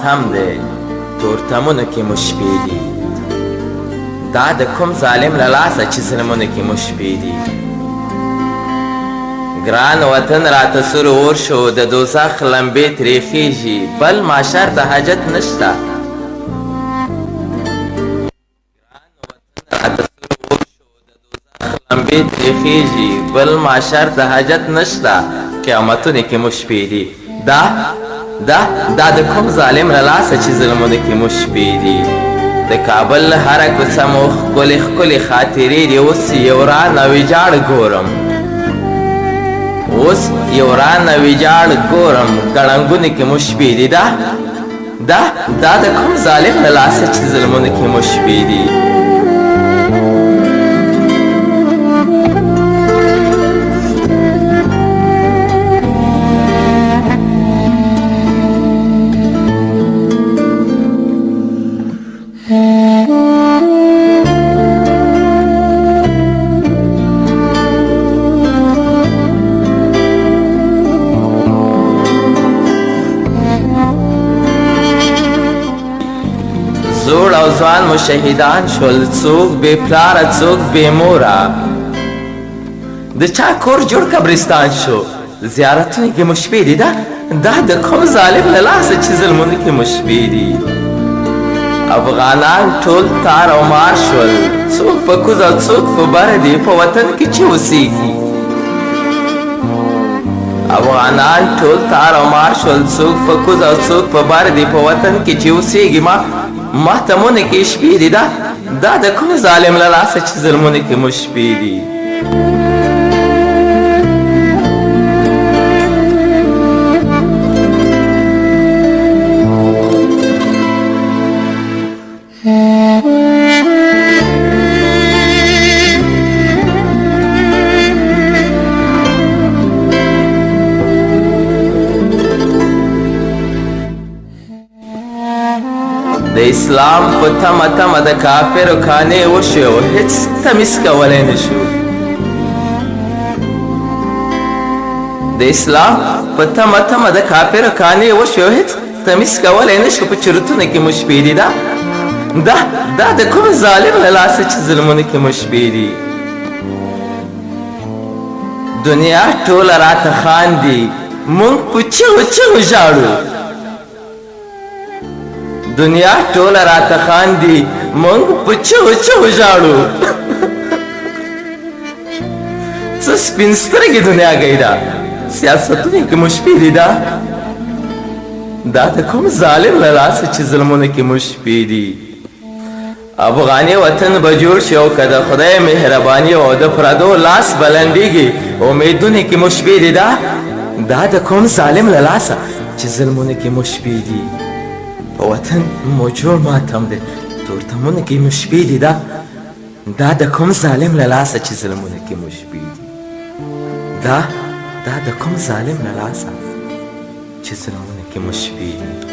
ماتم دی تورتمونو کې مو شپې دي دا د کوم ظالم له لاسه چې ظلمونو کې مو شپې دي ګران وطن راته سور اور شو د دوزخ لمبې ترې خیږي بل معاشر ته حاجت نشته لمبې ترې خیږي بل معاشر ته حاجت نشته قیامتونو کې مو شپې دي دا د کوم ظالم له لاسه چې ظلمونو کې مو شپې دي د کابل هره کوڅه مو ښکلې ښکلې خاطرې دي اوس یو رانه ویجاړ ګورم اوس یو رانه ویجاړ ګورم ګړنګونو کې مو شپې دي دا د کوم ظالم له لاسه چې ظلمونو کې مو شپې دي زوړ او ځوان مو شهیدان شول څوک بې پلاره څوک بې موره د چا کور جوړ قبرستان شو زیارتونو کې مو شپې دي دا د کوم ظالم له لاسه چې ظلمونو کې مو شپې دي افغانان ټول تار او مار شول څوک په کوز او څوک په بره دي په وطن کې چې اوسېږي افغانان ټول تار او مار شول څوک په کوز او څوک په بره دي په وطن کې چې اوسېږي ماتمونو کې شپې دي دا د کوم ظالم له لاسه چې ظلمونو کې مو شپې دي د اسلام په تمه تمه د کافرو کانې وشو هیڅ تمیز کولی نشو د اسلام په تمه تمه د کافرو کانې وشو هیڅ تمیز کولی نشو په چرتونو کې مو شپې دي دا د کوم ظالم له لاسه چې ظلمونو کې مو شپې دي دنیا ټوله راته خاندي موږ په چغو چغو ژاړو دنیا ټوله راته خاندي موږ په چغو چغو ژاړو څه سپین سترګې دنیاګۍ ده سیاستونو کې مو شپې دي دا د کوم ظالم له لاسه چې ظلمونو کې مو شپې دي افغاني وطن به جوړ شي او که د خدای مهرباني او د پردو لاس بلندېږي امیدونو کې مو شپې دي دا د کوم ظالم له لاسه چې ظلمونو کې مو شپې دي په وطن مو جوړ ماتم دی تورتمونو کې مو شپې دي دا د کوم ظالم له لاسه چې ظلمونو کې مو شپې دي دا د کوم ظالم له لاسه چې ظلمونو کې مو شپې دي